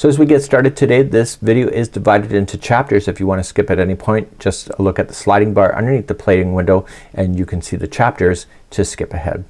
So as we get started today, this video is divided into chapters. If you want to skip at any point, just look at the sliding bar underneath the plating window and you can see the chapters to skip ahead.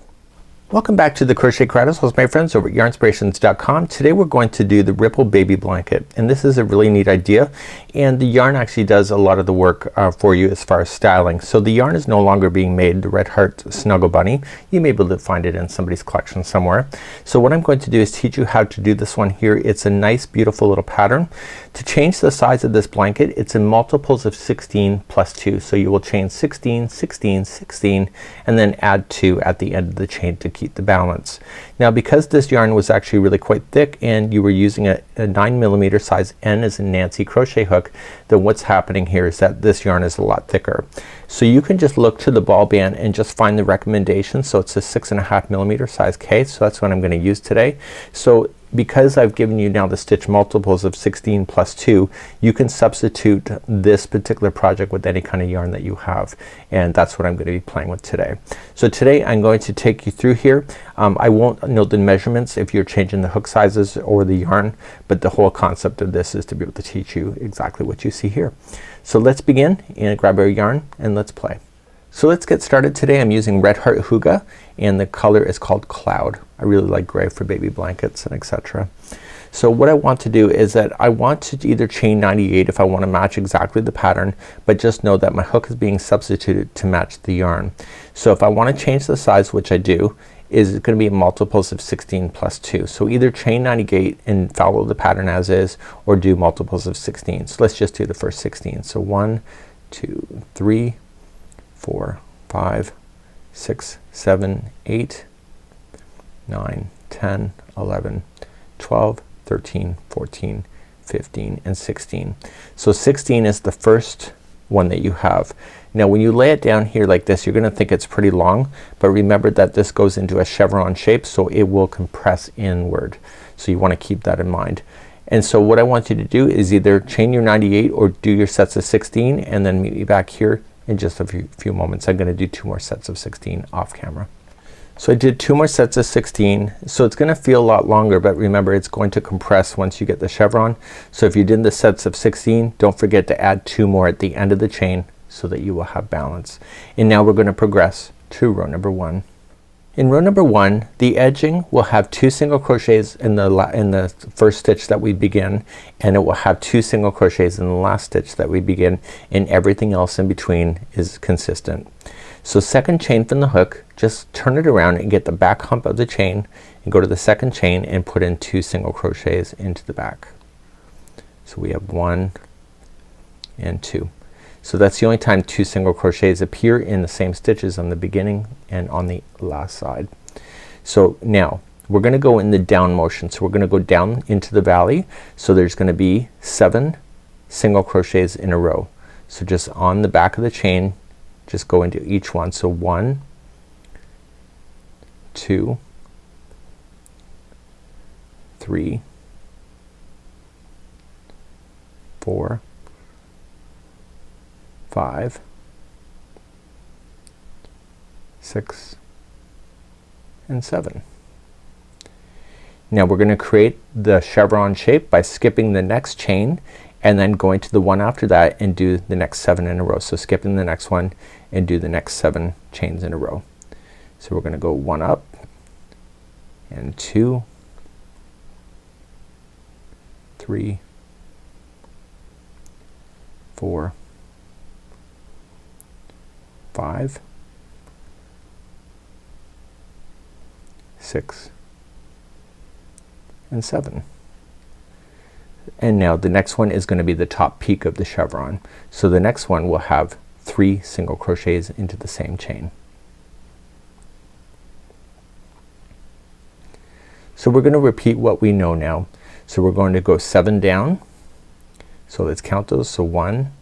Welcome back to the Crochet Chronicles, my friends, over at Yarnspirations.com. Today we're going to do the Ripple Baby Blanket, and this is a really neat idea, and the yarn actually does a lot of the work for you as far as styling. So the yarn is no longer being made, the Red Heart Snuggle Bunny. You may be able to find it in somebody's collection somewhere. So what I'm going to do is teach you how to do this one here. It's a nice beautiful little pattern. To change the size of this blanket, it's in multiples of 16 plus 2. So you will chain 16, 16, 16, and then add 2 at the end of the chain to keep the balance. Now because this yarn was actually really quite thick and you were using a 9mm size N as in Nancy crochet hook, then what's happening here is that this yarn is a lot thicker. So you can just look to the ball band and just find the recommendation. So it's a 6.5mm size K, so that's what I'm gonna use today. So because I've given you now the stitch multiples of 16 plus 2, you can substitute this particular project with any kind of yarn that you have, and that's what I'm going to be playing with today. So today I'm going to take you through here. I won't note the measurements if you're changing the hook sizes or the yarn, but the whole concept of this is to be able to teach you exactly what you see here. So let's begin and grab our yarn and let's play. So let's get started. Today I'm using Red Heart Hygge and the color is called Cloud. I really like gray for baby blankets and etc. So what I want to do is that I want to either chain 98 if I want to match exactly the pattern, but just know that my hook is being substituted to match the yarn. So if I want to change the size, which I do, is going to be multiples of 16 plus 2. So either chain 98 and follow the pattern as is, or do multiples of 16. So let's just do the first 16. So 1, 2, 3, 4, 5, 6, 7, 8, 9, 10, 11, 12, 13, 14, 15, and 16. So 16 is the first one that you have. Now when you lay it down here like this, you're gonna think it's pretty long, but remember that this goes into a chevron shape, so it will compress inward. So you want to keep that in mind. And so what I want you to do is either chain your 98 or do your sets of 16 and then meet me back here in just a few moments. I'm gonna do 2 more sets of 16 off camera. So I did 2 more sets of 16. So it's gonna feel a lot longer, but remember it's going to compress once you get the chevron. So if you did the sets of 16, don't forget to add 2 more at the end of the chain so that you will have balance. And now we're gonna progress to row number 1. In row number 1, the edging will have 2 single crochets in the first stitch that we begin, and it will have 2 single crochets in the last stitch that we begin, and everything else in between is consistent. So second chain from the hook, just turn it around and get the back hump of the chain and go to the second chain and put in 2 single crochets into the back. So we have 1 and 2. So that's the only time 2 single crochets appear in the same stitches on the beginning and on the last side. So now we're gonna go in the down motion. So we're gonna go down into the valley. So there's gonna be 7 single crochets in a row. So just on the back of the chain, just go into each one. So 1, 2, 3, 4, 5, 6, and 7. Now we're gonna create the chevron shape by skipping the next chain and then going to the one after that and do the next 7 in a row. So skipping the next one and do the next 7 chains in a row. So we're gonna go 1 up and 2, 3, 4, 5, 6, and 7. And now the next one is gonna be the top peak of the chevron. So the next one will have 3 single crochets into the same chain. So we're gonna repeat what we know now. So we're going to go 7 down. So let's count those. So 1,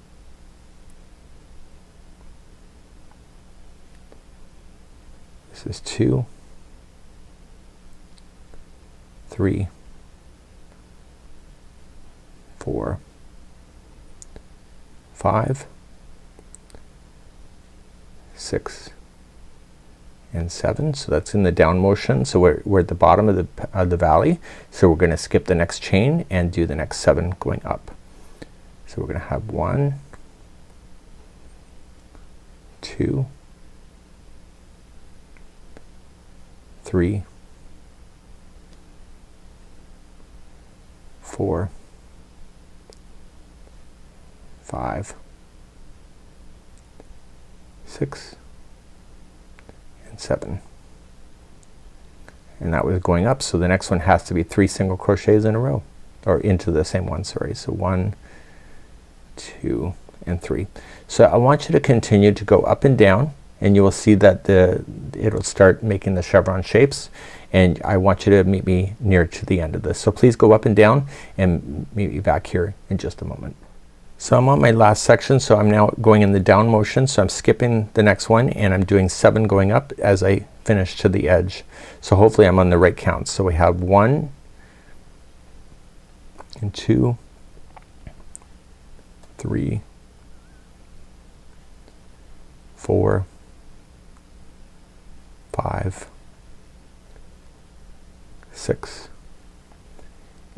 this is 2, 3, 4, 5, 6, and 7. So that's in the down motion. So we're at the bottom of the valley. So we're gonna skip the next chain and do the next 7 going up. So we're gonna have 1, 2, 3, 4, 5, 6, and 7. And that was going up, so the next one has to be 3 single crochets in a row, or into the same one, sorry. So 1, 2, and 3. So I want you to continue to go up and down, and you will see that it'll start making the chevron shapes, and I want you to meet me near to the end of this. So please go up and down and meet me back here in just a moment. So I'm on my last section, so I'm now going in the down motion, so I'm skipping the next one and I'm doing 7 going up as I finish to the edge. So hopefully I'm on the right count. So we have 1 and 2, 3, 4, 5, 6,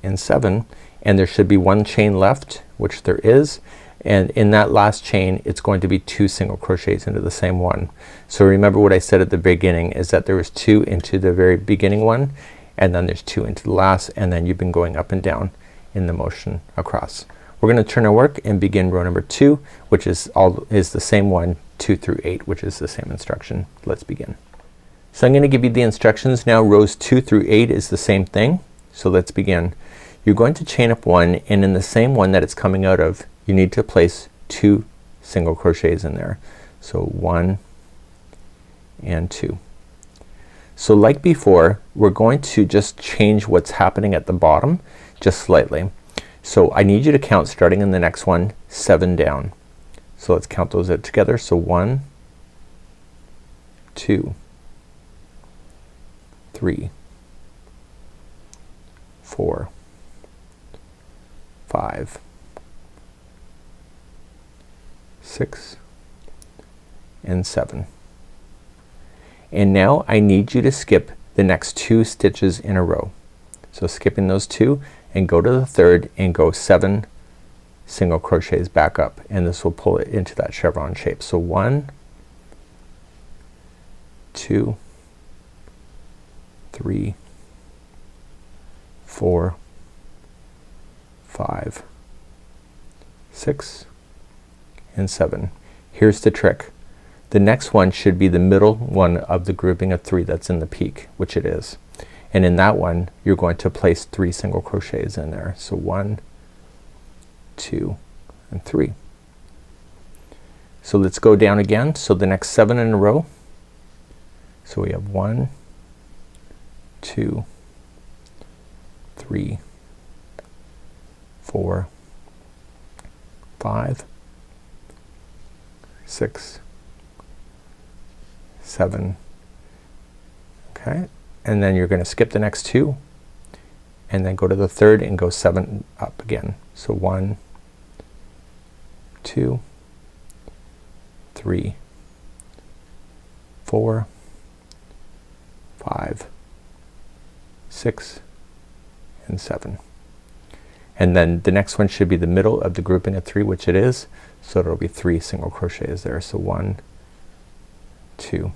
and 7, and there should be 1 chain left, which there is, and in that last chain it's going to be 2 single crochets into the same one. So remember what I said at the beginning is that there was 2 into the very beginning one, and then there's 2 into the last, and then you've been going up and down in the motion across. We're gonna turn our work and begin row number 2, which is the same one, 2 through 8, which is the same instruction. Let's begin. So I'm gonna give you the instructions now. Rows 2 through 8 is the same thing. So let's begin. You're going to chain up 1, and in the same one that it's coming out of, you need to place 2 single crochets in there. So 1 and 2. So like before, we're going to just change what's happening at the bottom just slightly. So I need you to count, starting in the next one, 7 down. So let's count those out together. So 1, 2, 3, 4, 5, 6, and 7. And now I need you to skip the next 2 stitches in a row. So skipping those 2 and go to the third and go 7 single crochets back up, and this will pull it into that chevron shape. So 1, 2, 3, 4, 5, 6, and 7. Here's the trick. The next one should be the middle one of the grouping of 3 that's in the peak, which it is. And in that one you're going to place 3 single crochets in there. So 1, 2, and 3. So let's go down again. So the next 7 in a row. So we have 1, 2, 3, 4, 5, 6, 7. Okay, and then you're gonna skip the next 2 and then go to the third and go 7 up again. So 1, 2, 3, 4, 5, 6, and 7. And then the next one should be the middle of the grouping of 3, which it is. So it'll be 3 single crochets there. So 1, 2,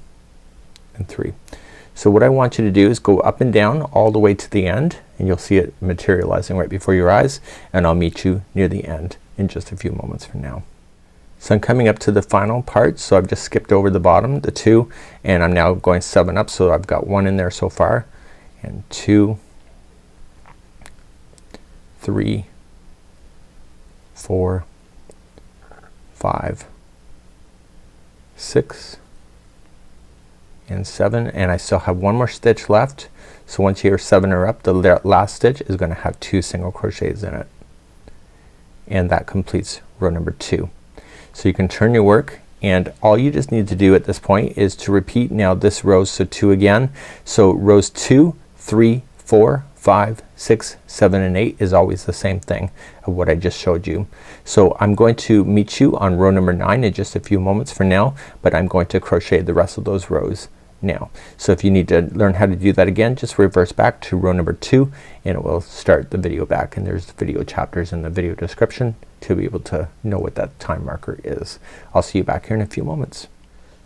and 3. So what I want you to do is go up and down all the way to the end, and you'll see it materializing right before your eyes, and I'll meet you near the end in just a few moments from now. So I'm coming up to the final part, so I've just skipped over the bottom, the 2, and I'm now going 7 up, so I've got 1 in there so far, and 2, 3, 4, 5, 6, and 7, and I still have 1 more stitch left. So once your 7 are up, the last stitch is going to have 2 single crochets in it, and that completes row number 2. So you can turn your work, and all you just need to do at this point is to repeat now this row. So 2 again. So rows 2, 3, 4, 5, 6, 7, and 8 is always the same thing of what I just showed you. So I'm going to meet you on row number 9 in just a few moments for now, but I'm going to crochet the rest of those rows now. So if you need to learn how to do that again, just reverse back to row number 2 and it will start the video back, and there's video chapters in the video description to be able to know what that time marker is. I'll see you back here in a few moments.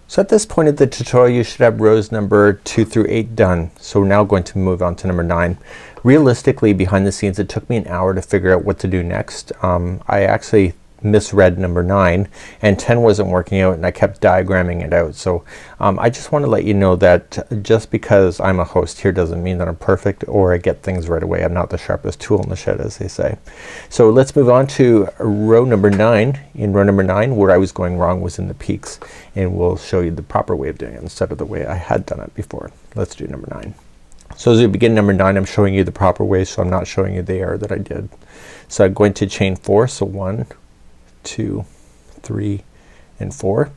So at this point of the tutorial you should have rows number 2 through 8 done. So we're now going to move on to number 9. Realistically, behind the scenes it took me an hour to figure out what to do next. I actually misread number 9 and 10 wasn't working out, and I kept diagramming it out. So I just want to let you know that just because I'm a host here doesn't mean that I'm perfect or I get things right away. I'm not the sharpest tool in the shed, as they say. So let's move on to row number 9. In row number 9, where I was going wrong was in the peaks, and we'll show you the proper way of doing it instead of the way I had done it before. Let's do number 9. So as we begin number 9, I'm showing you the proper way, so I'm not showing you the error that I did. So I'm going to chain 4, so 1, 2, 3, and 4,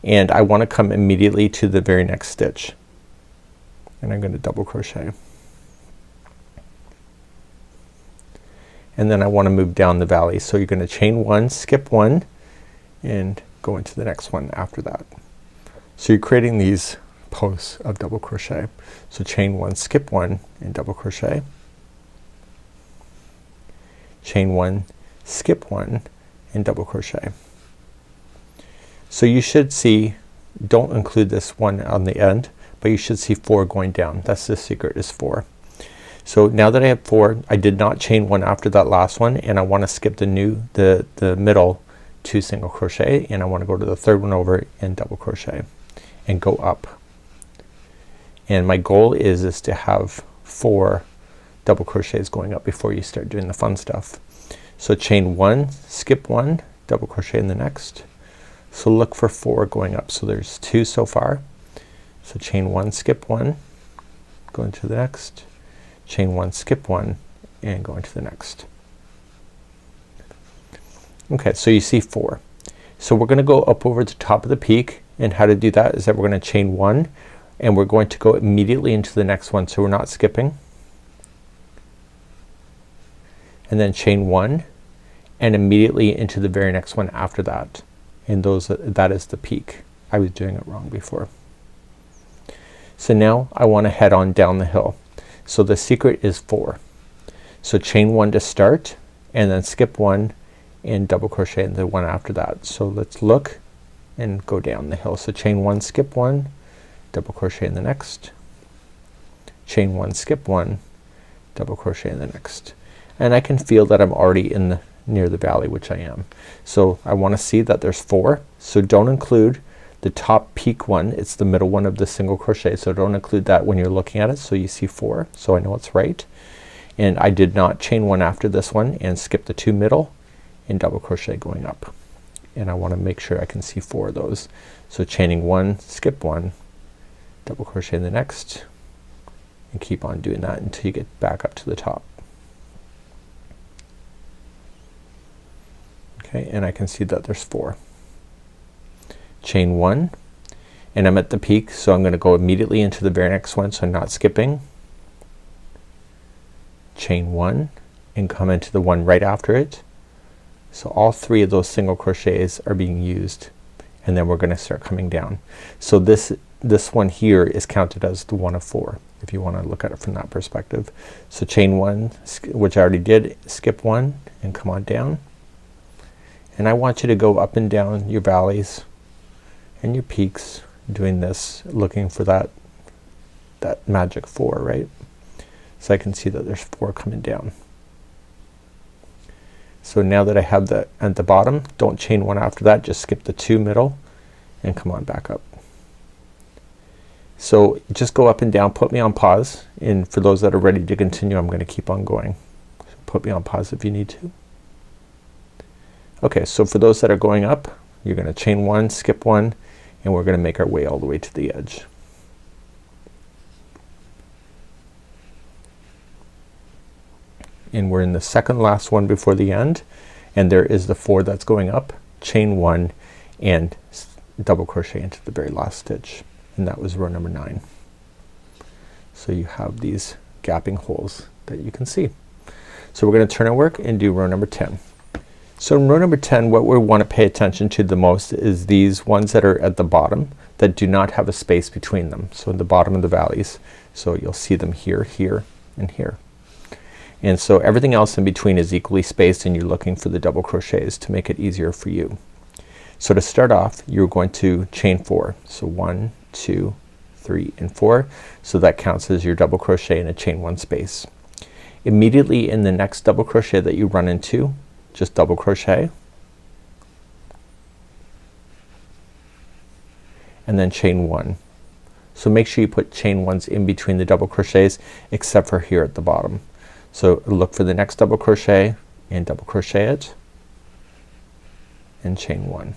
and I want to come immediately to the very next stitch, and I'm going to double crochet, and then I want to move down the valley. So you're going to chain 1, skip 1, and go into the next one after that. So you're creating these posts of double crochet. So chain 1, skip 1, and double crochet, chain 1, skip 1, and double crochet. So you should see, don't include this one on the end, but you should see 4 going down. That's the secret, is 4. So now that I have 4, I did not chain 1 after that last one, and I want to skip the middle 2 single crochet, and I want to go to the third one over and double crochet and go up. And my goal is to have 4 double crochets going up before you start doing the fun stuff. So chain 1, skip 1, double crochet in the next. So look for 4 going up. So there's 2 so far. So chain 1, skip 1, go into the next, chain 1, skip 1, and go into the next. Okay, so you see 4. So we're gonna go up over the top of the peak, and how to do that is that we're gonna chain 1 and we're going to go immediately into the next one, so we're not skipping, and then chain 1 and immediately into the very next one after that, and that is the peak. I was doing it wrong before. So now I want to head on down the hill. So the secret is 4. So chain 1 to start, and then skip 1 and double crochet in the one after that. So let's look and go down the hill. So chain 1, skip 1, double crochet in the next, chain 1, skip 1, double crochet in the next, and I can feel that I'm already in near the valley, which I am. So I want to see that there's 4. So don't include the top peak one. It's the middle one of the single crochet, so don't include that when you're looking at it. So you see 4, so I know it's right. And I did not chain 1 after this one and skip the 2 middle and double crochet going up, and I want to make sure I can see 4 of those. So chaining 1, skip 1, double crochet in the next, and keep on doing that until you get back up to the top. Okay, and I can see that there's 4. Chain 1, and I'm at the peak, so I'm gonna go immediately into the very next one, so I'm not skipping. Chain 1 and come into the one right after it. So all 3 of those single crochets are being used, and then we're gonna start coming down. So this one here is counted as the 1 of 4 if you want to look at it from that perspective. So chain 1, which I already did, skip 1 and come on down, and I want you to go up and down your valleys and your peaks doing this, looking for that magic 4, right? So I can see that there's 4 coming down. So now that I have that at the bottom, don't chain 1 after that, just skip the 2 middle and come on back up. So just go up and down, put me on pause, and for those that are ready to continue, I'm gonna keep on going. So put me on pause if you need to. Okay, so for those that are going up, you're gonna chain 1, skip 1, and we're gonna make our way all the way to the edge. And we're in the second last one before the end, and there is the 4 that's going up. Chain 1 and double crochet into the very last stitch, and that was row number 9. So you have these gapping holes that you can see. So we're gonna turn our work and do row number 10. So in row number 10, what we want to pay attention to the most is these ones that are at the bottom that do not have a space between them. So in the bottom of the valleys. So you'll see them here, here, and here. And so everything else in between is equally spaced, and you're looking for the double crochets to make it easier for you. So to start off, you're going to chain 4. So 1, 2, 3, and 4. So that counts as your double crochet in a chain 1 space. Immediately in the next double crochet that you run into, just double crochet and then chain 1. So make sure you put chain 1s in between the double crochets except for here at the bottom. So look for the next double crochet and double crochet it and chain 1,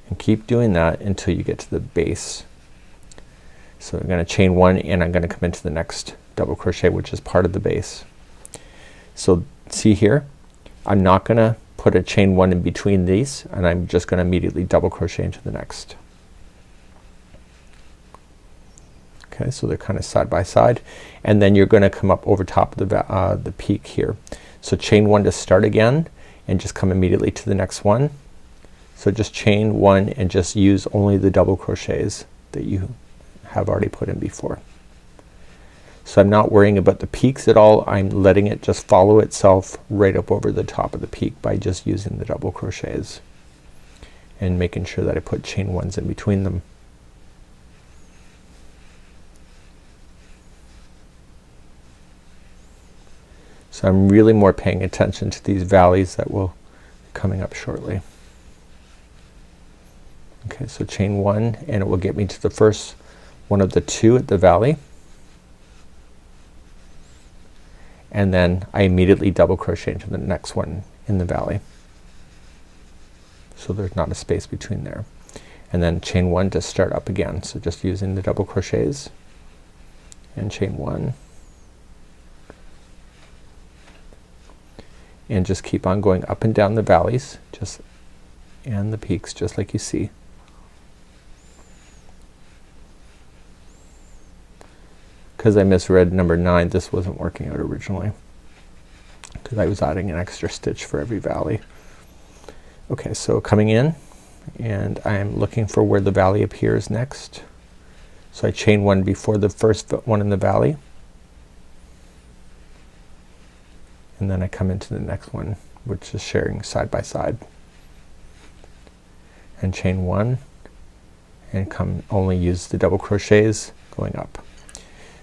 and keep doing that until you get to the base. So I'm gonna chain 1 and I'm gonna come into the next double crochet, which is part of the base. So see here, I'm not gonna put a chain 1 in between these, and I'm just gonna immediately double crochet into the next. Okay, so they're kind of side by side, and then you're gonna come up over top of the peak here. So chain 1 to start again and just come immediately to the next one. So just chain 1 and just use only the double crochets that you have already put in before. So I'm not worrying about the peaks at all. I'm letting it just follow itself right up over the top of the peak by just using the double crochets and making sure that I put chain 1s in between them. So I'm really more paying attention to these valleys that will be coming up shortly. Okay, so chain 1 and it will get me to the first one of the 2 at the valley, and then I immediately double crochet into the next one in the valley. So there's not a space between there, and then chain 1 to start up again. So just using the double crochets and chain 1 and just keep on going up and down the valleys just and the peaks just like you see. Because I misread number 9, this wasn't working out originally because I was adding an extra stitch for every valley. Okay, so coming in and I'm looking for where the valley appears next. So I chain 1 before the first one in the valley, and then I come into the next one, which is sharing side by side, and chain 1 and come only use the double crochets going up.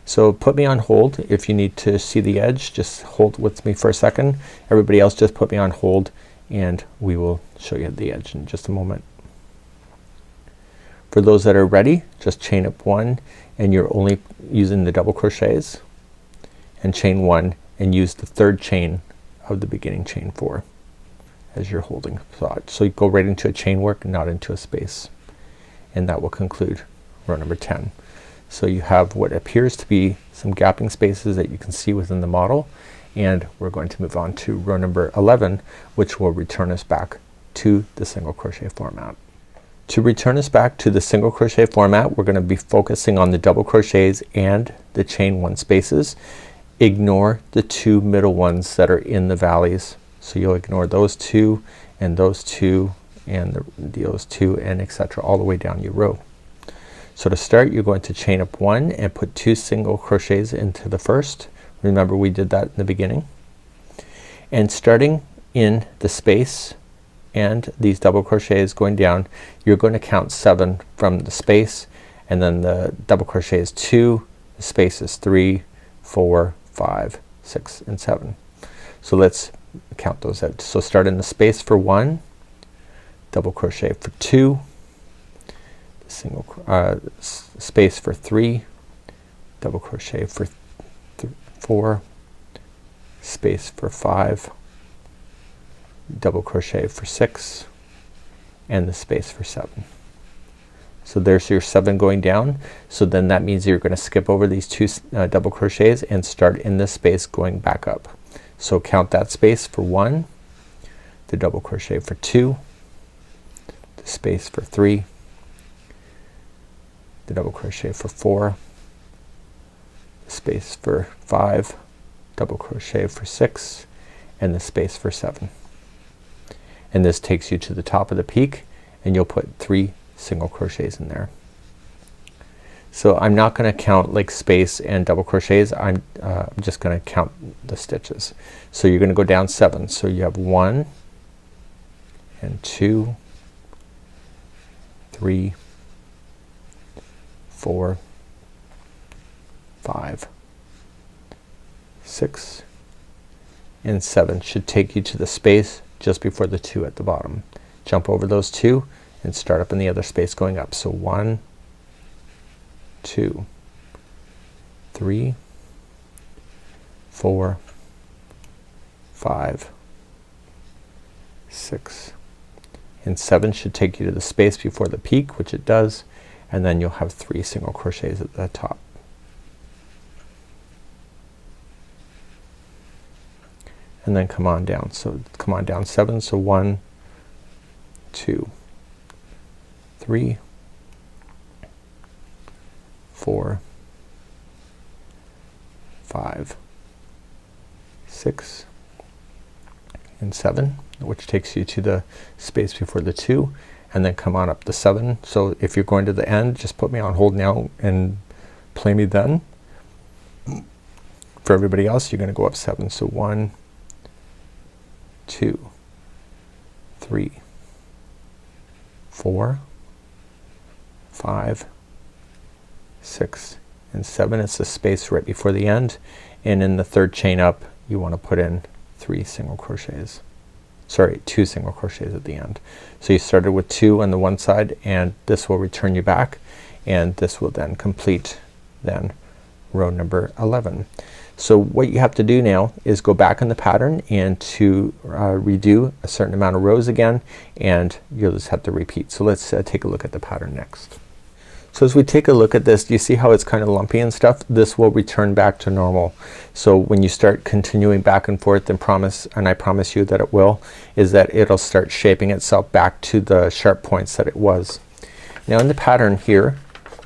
So put me on hold if you need to see the edge. Just hold with me for a second. Everybody else just put me on hold and we will show you the edge in just a moment. For those that are ready, just chain up 1 and you're only using the double crochets, and chain 1 and use the 3rd chain of the beginning chain 4 as you're holding thought. So you go right into a chain work, not into a space, and that will conclude row number 10. So you have what appears to be some gapping spaces that you can see within the model, and we're going to move on to row number 11, which will return us back to the single crochet format. To return us back to the single crochet format, we're gonna be focusing on the double crochets and the chain 1 spaces. Ignore the 2 middle ones that are in the valleys. So you'll ignore those 2 and those 2 and those 2 and etc. all the way down your row. So to start, you're going to chain up 1 and put 2 single crochets into the first. Remember we did that in the beginning. And starting in the space and these double crochets going down, you're going to count 7 from the space, and then the double crochet is 2, the space is 3, 4, 5, 6, and 7. So let's count those out. So start in the space for 1, double crochet for 2, single space for 3, double crochet for 4, space for 5, double crochet for 6, and the space for 7. So there's your 7 going down. So then that means you're going to skip over these 2 double crochets and start in this space going back up. So count that space for 1, the double crochet for 2, the space for 3, the double crochet for 4, the space for 5, double crochet for 6, and the space for 7. And this takes you to the top of the peak, and you'll put 3 single crochets in there. So I'm not gonna count like space and double crochets. I'm just gonna count the stitches. So you're gonna go down 7. So you have 1 and 2, 3, 4, 5, 6, and 7 should take you to the space just before the 2 at the bottom. Jump over those 2 and start up in the other space going up. So 1, 2, 3, 4, 5, 6, and 7 should take you to the space before the peak, which it does, and then you'll have 3 single crochets at the top. And then come on down. So come on down 7. So 1, 2, 3, 4, 5, 6, and 7, which takes you to the space before the 2, and then come on up the 7. So if you're going to the end, just put me on hold now and play me then. For everybody else, you're gonna go up 7. So 1, 2, 3, 4, 5, 6, and 7. It's the space right before the end, and in the 3rd chain up you want to put in 3 single crochets. Sorry, 2 single crochets at the end. So you started with 2 on the one side, and this will return you back, and this will then complete then row number 11. So what you have to do now is go back in the pattern and to redo a certain amount of rows again, and you'll just have to repeat. So let's take a look at the pattern next. So as we take a look at this, do you see how it's kind of lumpy and stuff? This will return back to normal. So when you start continuing back and forth, and I promise you that it will, is that it'll start shaping itself back to the sharp points that it was. Now in the pattern here,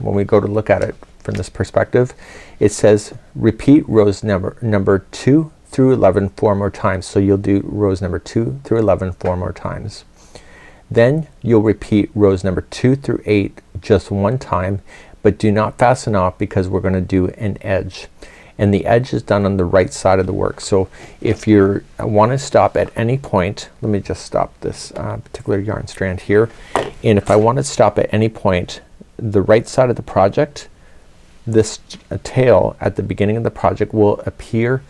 when we go to look at it from this perspective, it says repeat rows number 2 through 11 4 more times. So you'll do rows number 2 through 11 4 more times. Then you'll repeat rows number 2 through 8 just 1 time, but do not fasten off because we're gonna do an edge, and the edge is done on the right side of the work. So if you want to stop at any point, let me just stop this particular yarn strand here, and if I want to stop at any point, the right side of the project, this tail at the beginning of the project will appear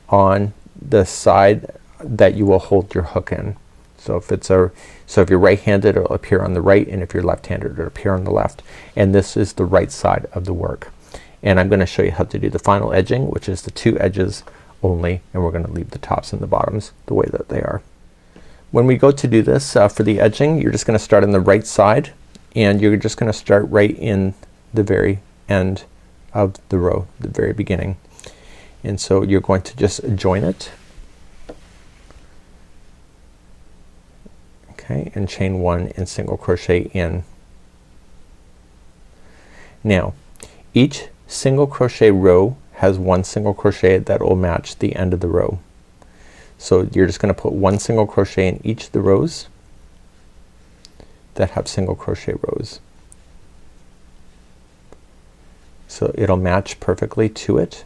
on the side that you will hold your hook in. So if you're right-handed, it'll appear on the right, and if you're left-handed, it'll appear on the left. And this is the right side of the work. And I'm gonna show you how to do the final edging, which is the 2 edges only, and we're gonna leave the tops and the bottoms the way that they are. When we go to do this for the edging, you're just gonna start on the right side, and you're just gonna start right in the very end of the row, the very beginning. And so you're going to just join it. Okay, and chain 1 and single crochet in. Now each single crochet row has 1 single crochet that will match the end of the row. So you're just gonna put 1 single crochet in each of the rows that have single crochet rows. So it'll match perfectly to it.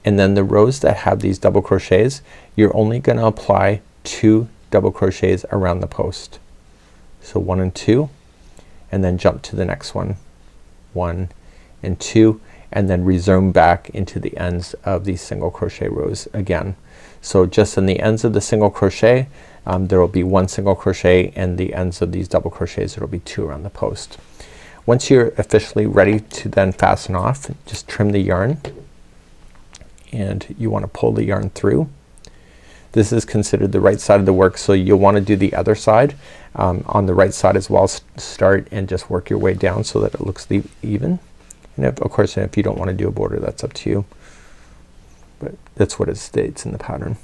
And then the rows that have these double crochets, you're only gonna apply 2 double crochets around the post. So 1 and 2, and then jump to the next one, 1 and 2, and then resume back into the ends of these single crochet rows again. So just in the ends of the single crochet, there will be 1 single crochet, and the ends of these double crochets, there will be 2 around the post. Once you're officially ready to then fasten off, just trim the yarn, and you want to pull the yarn through. This is considered the right side of the work, so you'll want to do the other side on the right side as well. Start and just work your way down so that it looks even. And of course, if you don't want to do a border, that's up to you, but that's what it states in the pattern.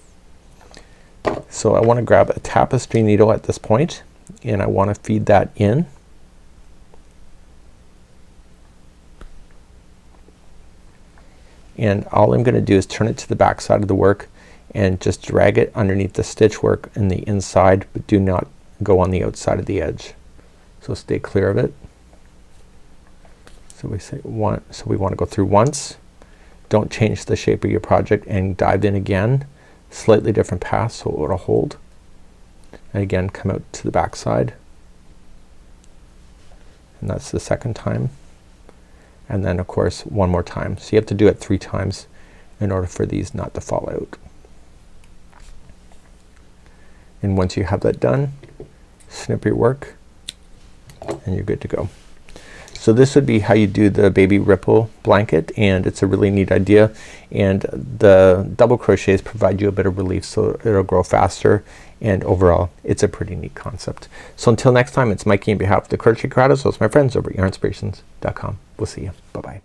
So I want to grab a tapestry needle at this point, and I want to feed that in. And all I'm gonna do is turn it to the back side of the work and just drag it underneath the stitch work in the inside, but do not go on the outside of the edge. So stay clear of it. So we say one, so we want to go through once. Don't change the shape of your project and dive in again. Slightly different path so it'll hold. And again come out to the back side. And that's the second time. And then of course one more time. So you have to do it 3 times in order for these not to fall out. And once you have that done, snip your work and you're good to go. So this would be how you do the baby ripple blanket, and it's a really neat idea, and the double crochets provide you a bit of relief so it'll grow faster, and overall it's a pretty neat concept. So until next time, it's Mikey on behalf of the Crochet Creators. So it's my friends over at Yarnspirations.com. We'll see you. Bye bye.